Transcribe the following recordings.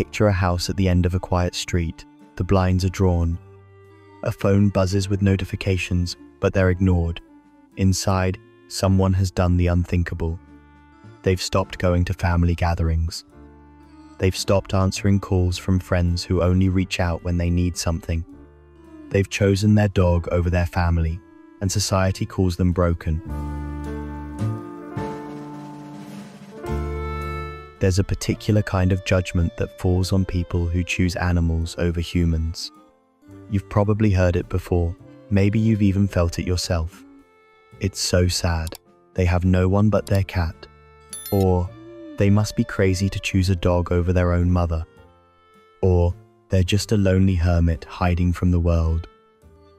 Picture a house at the end of a quiet street. The blinds are drawn. A phone buzzes with notifications, but they're ignored. Inside, someone has done the unthinkable. They've stopped going to family gatherings. They've stopped answering calls from friends who only reach out when they need something. They've chosen their dog over their family, and society calls them broken. There's a particular kind of judgment that falls on people who choose animals over humans. You've probably heard it before. Maybe you've even felt it yourself. It's so sad. They have no one but their cat. Or, they must be crazy to choose a dog over their own mother. Or, they're just a lonely hermit hiding from the world.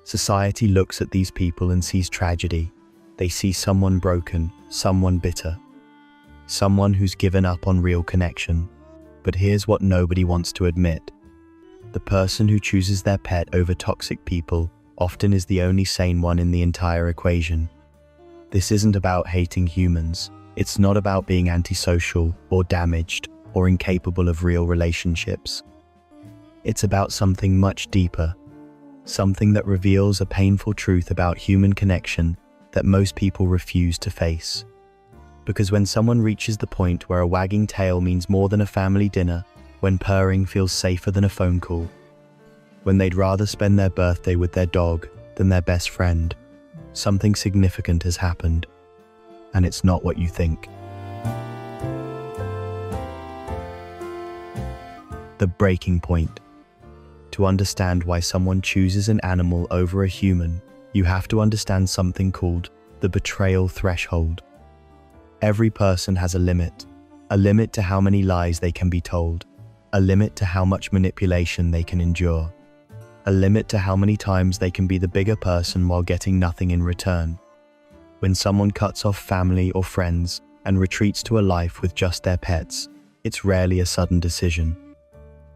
Society looks at these people and sees tragedy. They see someone broken, someone bitter. Someone who's given up on real connection. But here's what nobody wants to admit. The person who chooses their pet over toxic people often is the only sane one in the entire equation. This isn't about hating humans. It's not about being antisocial or damaged or incapable of real relationships. It's about something much deeper. Something that reveals a painful truth about human connection that most people refuse to face. Because when someone reaches the point where a wagging tail means more than a family dinner, when purring feels safer than a phone call, when they'd rather spend their birthday with their dog than their best friend, something significant has happened. And it's not what you think. The breaking point. To understand why someone chooses an animal over a human, you have to understand something called the betrayal threshold. Every person has a limit to how many lies they can be told, a limit to how much manipulation they can endure, a limit to how many times they can be the bigger person while getting nothing in return. When someone cuts off family or friends and retreats to a life with just their pets, it's rarely a sudden decision.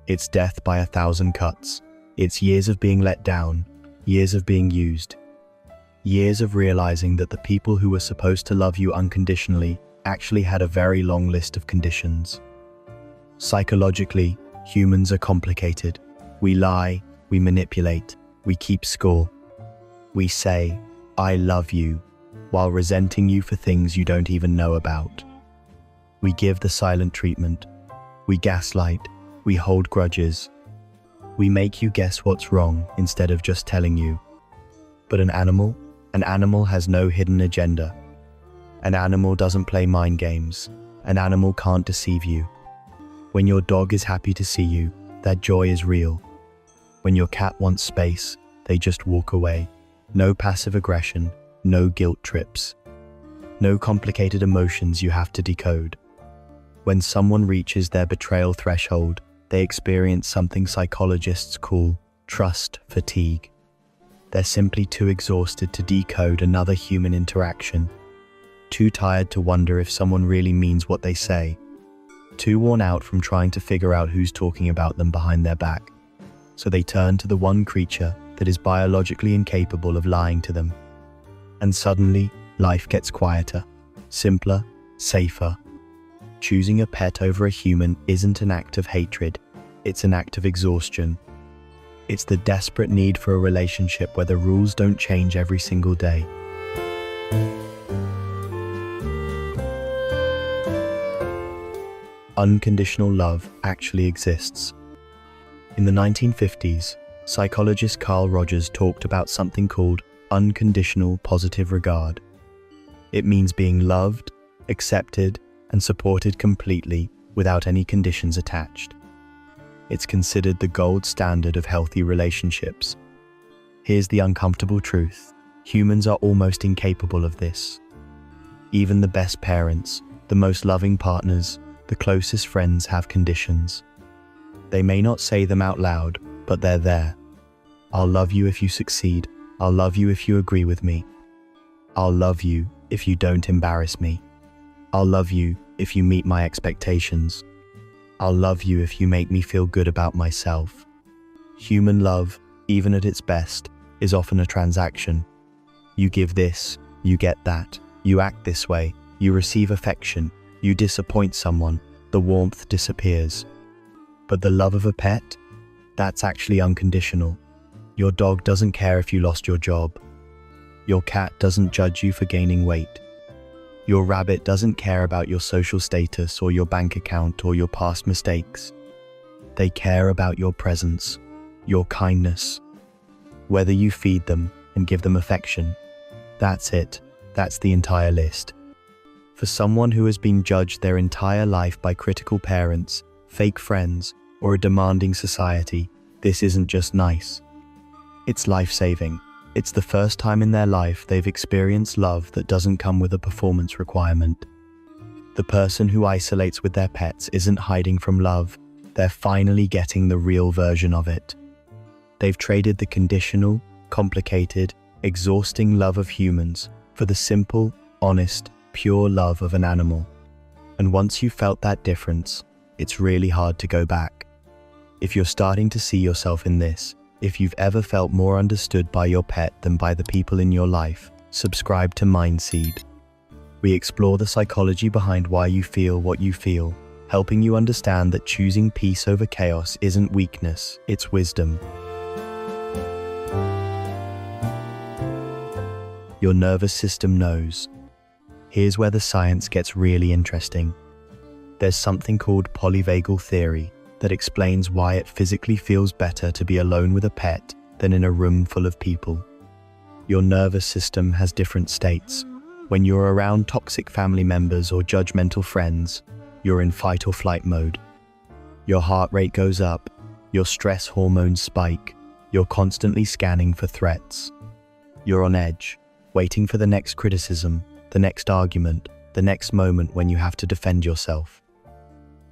It's death by 1,000 cuts. It's years of being let down, years of being used, years of realizing that the people who were supposed to love you unconditionally actually had a very long list of conditions. Psychologically, humans are complicated. We lie, we manipulate, we keep score. We say, "I love you," while resenting you for things you don't even know about. We give the silent treatment. We gaslight. We hold grudges. We make you guess what's wrong instead of just telling you. But an animal has no hidden agenda. An animal doesn't play mind games. An animal can't deceive you. When your dog is happy to see you, that joy is real. When your cat wants space, they just walk away. No passive aggression, no guilt trips. No complicated emotions you have to decode. When someone reaches their betrayal threshold, they experience something psychologists call trust fatigue. They're simply too exhausted to decode another human interaction, too tired to wonder if someone really means what they say, too worn out from trying to figure out who's talking about them behind their back. So they turn to the one creature that is biologically incapable of lying to them. And suddenly, life gets quieter, simpler, safer. Choosing a pet over a human isn't an act of hatred, it's an act of exhaustion. It's the desperate need for a relationship where the rules don't change every single day. Unconditional love actually exists. In the 1950s, psychologist Carl Rogers talked about something called unconditional positive regard. It means being loved, accepted, and supported completely without any conditions attached. It's considered the gold standard of healthy relationships. Here's the uncomfortable truth. Humans are almost incapable of this. Even the best parents, the most loving partners, the closest friends have conditions. They may not say them out loud, but they're there. I'll love you if you succeed. I'll love you if you agree with me. I'll love you if you don't embarrass me. I'll love you if you meet my expectations. I'll love you if you make me feel good about myself. Human love, even at its best, is often a transaction. You give this, you get that. You act this way, you receive affection. You disappoint someone, the warmth disappears. But the love of a pet? That's actually unconditional. Your dog doesn't care if you lost your job. Your cat doesn't judge you for gaining weight. Your rabbit doesn't care about your social status or your bank account or your past mistakes. They care about your presence, your kindness. Whether you feed them and give them affection, that's it. That's the entire list. For someone who has been judged their entire life by critical parents, fake friends, or a demanding society, this isn't just nice. It's life-saving. It's the first time in their life they've experienced love that doesn't come with a performance requirement. The person who isolates with their pets isn't hiding from love. They're finally getting the real version of it. They've traded the conditional, complicated, exhausting love of humans for the simple, honest, pure love of an animal. And once you've felt that difference, it's really hard to go back. If you're starting to see yourself in this, if you've ever felt more understood by your pet than by the people in your life, subscribe to Mindseed. We explore the psychology behind why you feel what you feel, helping you understand that choosing peace over chaos isn't weakness, it's wisdom. Your nervous system knows. Here's where the science gets really interesting. There's something called polyvagal theory that explains why it physically feels better to be alone with a pet than in a room full of people. Your nervous system has different states. When you're around toxic family members or judgmental friends, you're in fight or flight mode. Your heart rate goes up, your stress hormones spike, you're constantly scanning for threats. You're on edge, waiting for the next criticism, the next argument, the next moment when you have to defend yourself.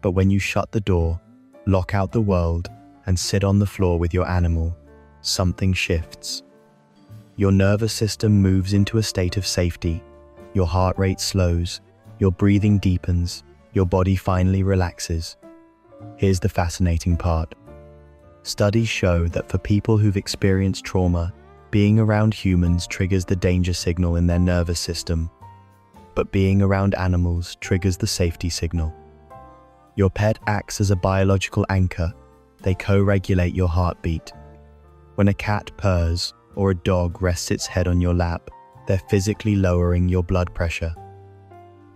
But when you shut the door, lock out the world, and sit on the floor with your animal, something shifts. Your nervous system moves into a state of safety. Your heart rate slows, your breathing deepens, your body finally relaxes. Here's the fascinating part. Studies show that for people who've experienced trauma, being around humans triggers the danger signal in their nervous system, but being around animals triggers the safety signal. Your pet acts as a biological anchor. They co-regulate your heartbeat. When a cat purrs or a dog rests its head on your lap, they're physically lowering your blood pressure.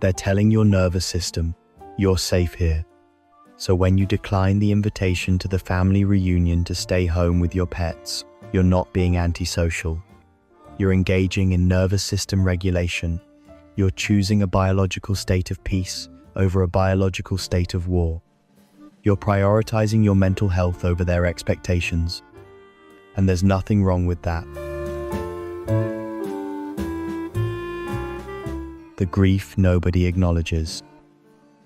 They're telling your nervous system, you're safe here. So when you decline the invitation to the family reunion to stay home with your pets, you're not being antisocial. You're engaging in nervous system regulation. You're choosing a biological state of peace over a biological state of war. You're prioritizing your mental health over their expectations. And there's nothing wrong with that. The grief nobody acknowledges.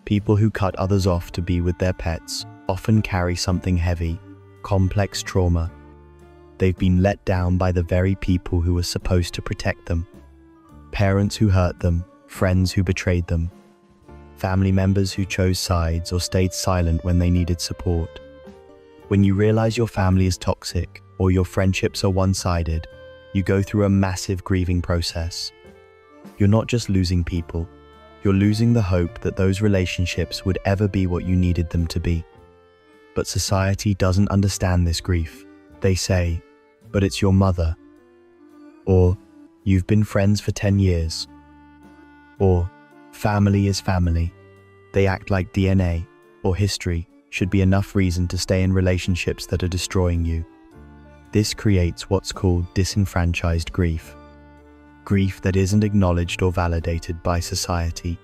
People who cut others off to be with their pets often carry something heavy, complex trauma. They've been let down by the very people who were supposed to protect them. Parents who hurt them, friends who betrayed them, family members who chose sides or stayed silent when they needed support. When you realize your family is toxic or your friendships are one-sided, you go through a massive grieving process. You're not just losing people, you're losing the hope that those relationships would ever be what you needed them to be. But society doesn't understand this grief. They say, but it's your mother. Or, you've been friends for 10 years. Or, family is family. They act like DNA or history should be enough reason to stay in relationships that are destroying you. This creates what's called disenfranchised grief. Grief that isn't acknowledged or validated by society.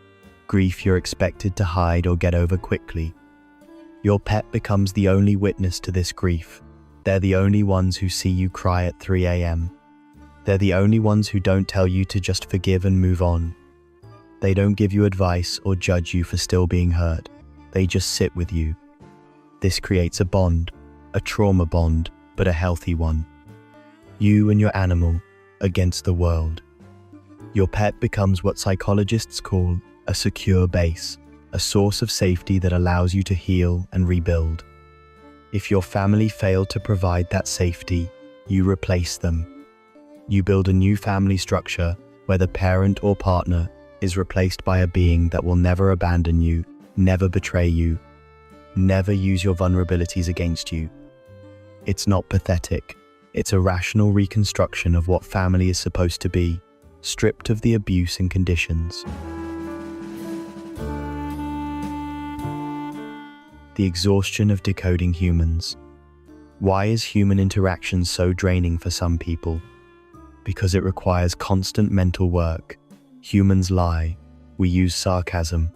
Grief you're expected to hide or get over quickly. Your pet becomes the only witness to this grief. They're the only ones who see you cry at 3 a.m. They're the only ones who don't tell you to just forgive and move on. They don't give you advice or judge you for still being hurt. They just sit with you. This creates a bond, a trauma bond, but a healthy one. You and your animal against the world. Your pet becomes what psychologists call a secure base, a source of safety that allows you to heal and rebuild. If your family failed to provide that safety, you replace them. You build a new family structure where the parent or partner is replaced by a being that will never abandon you, never betray you. never use your vulnerabilities against you. It's not pathetic. It's a rational reconstruction of what family is supposed to be, stripped of the abuse and conditions. The exhaustion of decoding humans. Why is human interaction so draining for some people? Because it requires constant mental work. Humans lie. We use sarcasm.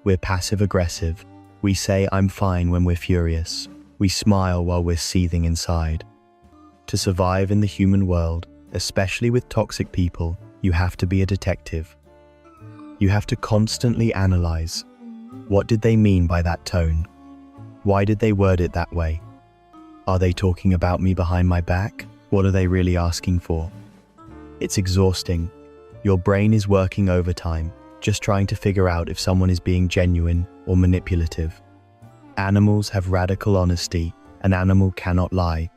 We're passive-aggressive. We say "I'm fine" when we're furious. We smile while we're seething inside. To survive in the human world, especially with toxic people, you have to be a detective. You have to constantly analyze. What did they mean by that tone? Why did they word it that way? Are they talking about me behind my back? What are they really asking for? It's exhausting. Your brain is working overtime, just trying to figure out if someone is being genuine or manipulative. Animals have radical honesty. An animal cannot lie.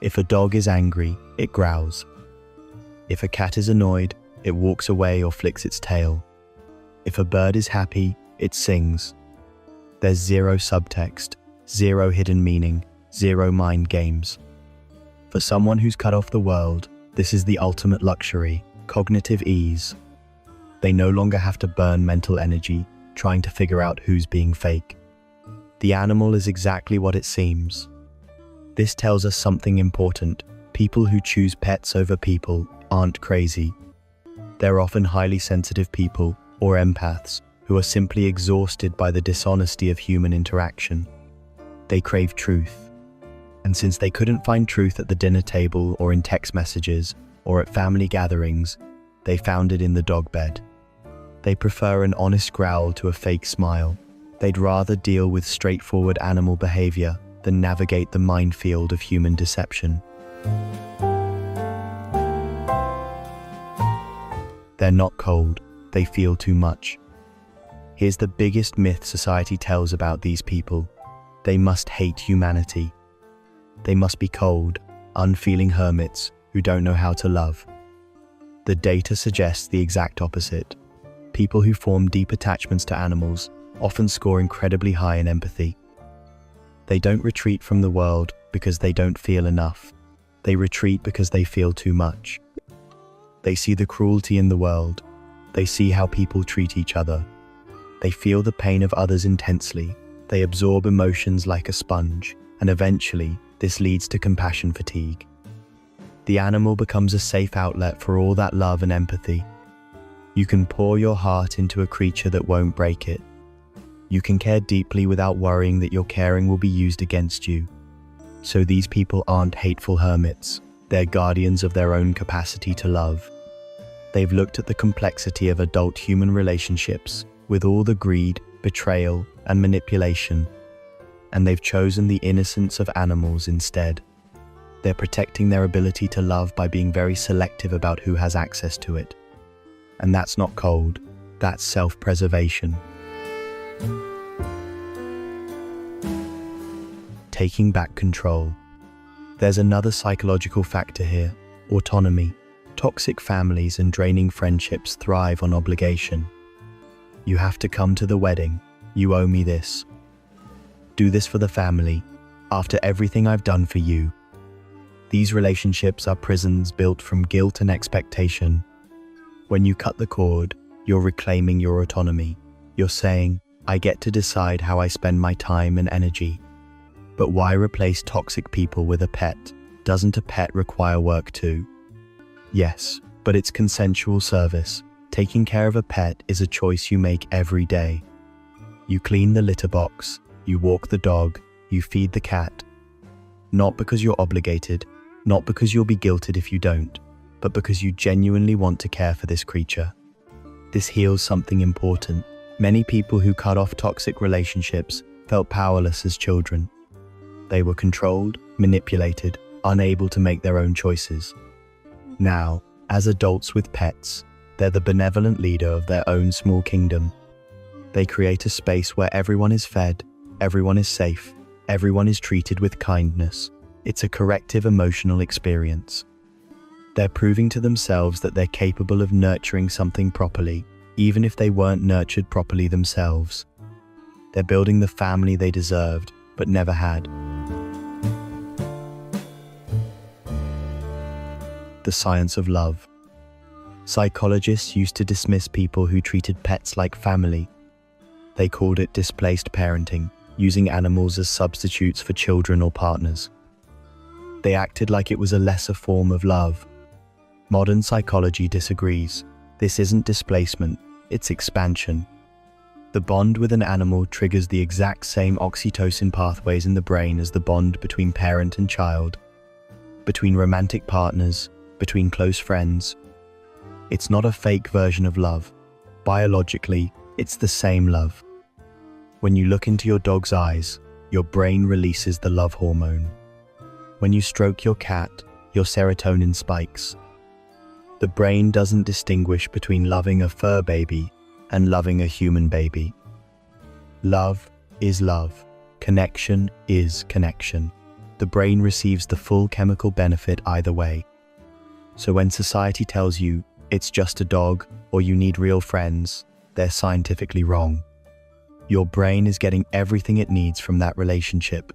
If a dog is angry, it growls. If a cat is annoyed, it walks away or flicks its tail. If a bird is happy, it sings. There's zero subtext, zero hidden meaning, zero mind games. For someone who's cut off the world, this is the ultimate luxury, cognitive ease. They no longer have to burn mental energy trying to figure out who's being fake. The animal is exactly what it seems. This tells us something important. People who choose pets over people aren't crazy. They're often highly sensitive people or empaths who are simply exhausted by the dishonesty of human interaction. They crave truth. And since they couldn't find truth at the dinner table or in text messages or at family gatherings, they found it in the dog bed. They prefer an honest growl to a fake smile. They'd rather deal with straightforward animal behavior than navigate the minefield of human deception. They're not cold, they feel too much. Here's the biggest myth society tells about these people. They must hate humanity. They must be cold, unfeeling hermits who don't know how to love. The data suggests the exact opposite. People who form deep attachments to animals often score incredibly high in empathy. They don't retreat from the world because they don't feel enough. They retreat because they feel too much. They see the cruelty in the world. They see how people treat each other. They feel the pain of others intensely. They absorb emotions like a sponge, and eventually, this leads to compassion fatigue. The animal becomes a safe outlet for all that love and empathy. You can pour your heart into a creature that won't break it. You can care deeply without worrying that your caring will be used against you. So these people aren't hateful hermits. They're guardians of their own capacity to love. They've looked at the complexity of adult human relationships with all the greed, betrayal, and manipulation, and they've chosen the innocence of animals instead. They're protecting their ability to love by being very selective about who has access to it. And that's not cold, that's self-preservation. Taking back control. There's another psychological factor here, autonomy. Toxic families and draining friendships thrive on obligation. You have to come to the wedding. You owe me this. Do this for the family, after everything I've done for you. These relationships are prisons built from guilt and expectation. When you cut the cord, you're reclaiming your autonomy. You're saying, I get to decide how I spend my time and energy. But why replace toxic people with a pet? Doesn't a pet require work too? Yes, but it's consensual service. Taking care of a pet is a choice you make every day. You clean the litter box, you walk the dog, you feed the cat. Not because you're obligated, not because you'll be guilted if you don't, but because you genuinely want to care for this creature. This heals something important. Many people who cut off toxic relationships felt powerless as children. They were controlled, manipulated, unable to make their own choices. Now, as adults with pets, they're the benevolent leader of their own small kingdom. They create a space where everyone is fed, everyone is safe, everyone is treated with kindness. It's a corrective emotional experience. They're proving to themselves that they're capable of nurturing something properly, even if they weren't nurtured properly themselves. They're building the family they deserved, but never had. The science of love. Psychologists used to dismiss people who treated pets like family. They called it displaced parenting, using animals as substitutes for children or partners. They acted like it was a lesser form of love. Modern psychology disagrees. This isn't displacement, it's expansion. The bond with an animal triggers the exact same oxytocin pathways in the brain as the bond between parent and child, between romantic partners, between close friends. It's not a fake version of love. Biologically, it's the same love. When you look into your dog's eyes, your brain releases the love hormone. When you stroke your cat, your serotonin spikes. The brain doesn't distinguish between loving a fur baby and loving a human baby. Love is love. Connection is connection. The brain receives the full chemical benefit either way. So when society tells you it's just a dog or you need real friends, they're scientifically wrong. Your brain is getting everything it needs from that relationship.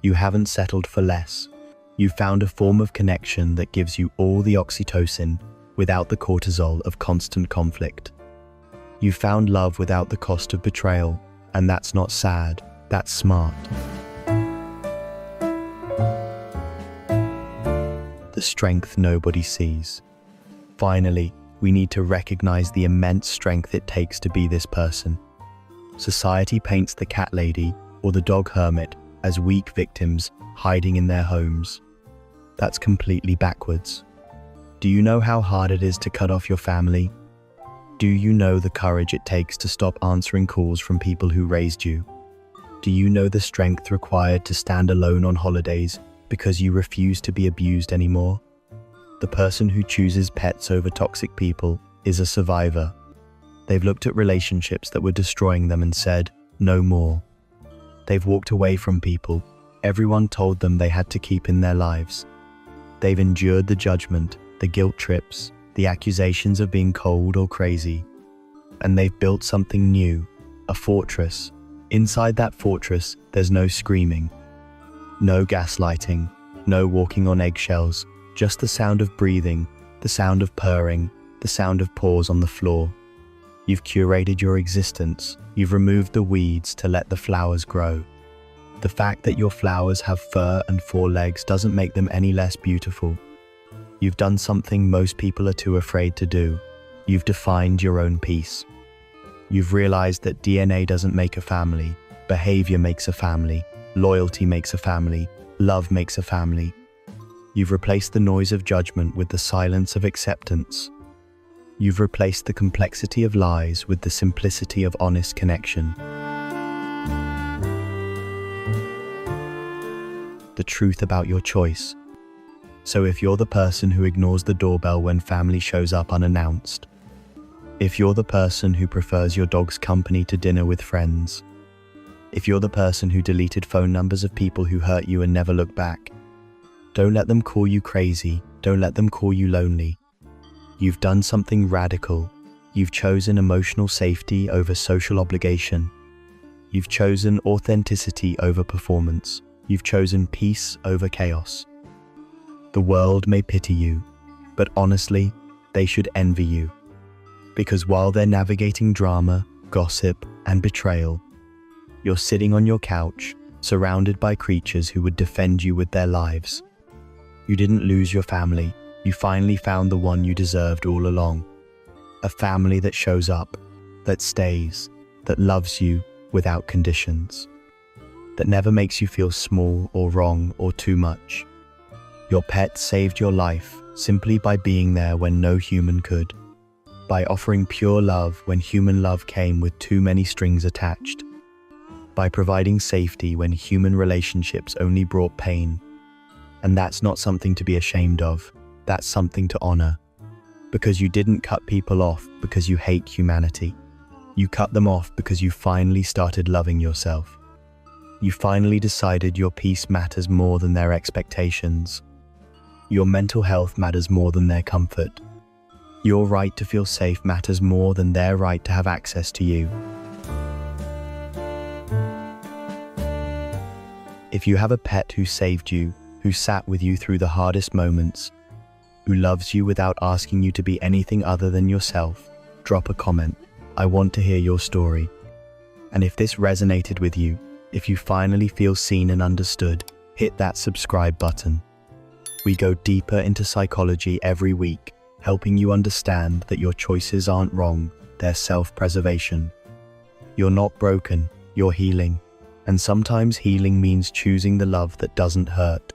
You haven't settled for less. You found a form of connection that gives you all the oxytocin without the cortisol of constant conflict. You found love without the cost of betrayal, and that's not sad, that's smart. The strength nobody sees. Finally, we need to recognize the immense strength it takes to be this person. Society paints the cat lady or the dog hermit as weak victims hiding in their homes. That's completely backwards. Do you know how hard it is to cut off your family? Do you know the courage it takes to stop answering calls from people who raised you? Do you know the strength required to stand alone on holidays because you refuse to be abused anymore? The person who chooses pets over toxic people is a survivor. They've looked at relationships that were destroying them and said, no more. They've walked away from people everyone told them they had to keep in their lives. They've endured the judgment, the guilt trips, the accusations of being cold or crazy. And they've built something new, a fortress. Inside that fortress, there's no screaming, no gaslighting, no walking on eggshells, just the sound of breathing, the sound of purring, the sound of paws on the floor. You've curated your existence. You've removed the weeds to let the flowers grow. The fact that your flowers have fur and 4 legs doesn't make them any less beautiful. You've done something most people are too afraid to do. You've defined your own peace. You've realized that DNA doesn't make a family. Behavior makes a family. Loyalty makes a family. Love makes a family. You've replaced the noise of judgment with the silence of acceptance. You've replaced the complexity of lies with the simplicity of honest connection. The truth about your choice. So if you're the person who ignores the doorbell when family shows up unannounced, if you're the person who prefers your dog's company to dinner with friends, if you're the person who deleted phone numbers of people who hurt you and never looked back, don't let them call you crazy. Don't let them call you lonely. You've done something radical. You've chosen emotional safety over social obligation. You've chosen authenticity over performance. You've chosen peace over chaos. The world may pity you, but honestly, they should envy you. Because while they're navigating drama, gossip, and betrayal, you're sitting on your couch, surrounded by creatures who would defend you with their lives. You didn't lose your family. You finally found the one you deserved all along. A family that shows up, that stays, that loves you without conditions, that never makes you feel small or wrong or too much. Your pet saved your life simply by being there when no human could, by offering pure love when human love came with too many strings attached, by providing safety when human relationships only brought pain. And that's not something to be ashamed of. That's something to honor. Because you didn't cut people off because you hate humanity. You cut them off because you finally started loving yourself. You finally decided your peace matters more than their expectations. Your mental health matters more than their comfort. Your right to feel safe matters more than their right to have access to you. If you have a pet who saved you, who sat with you through the hardest moments, who loves you without asking you to be anything other than yourself, drop a comment. I want to hear your story. And if this resonated with you, if you finally feel seen and understood, hit that subscribe button. We go deeper into psychology every week, helping you understand that your choices aren't wrong, they're self-preservation. You're not broken, you're healing. And sometimes healing means choosing the love that doesn't hurt.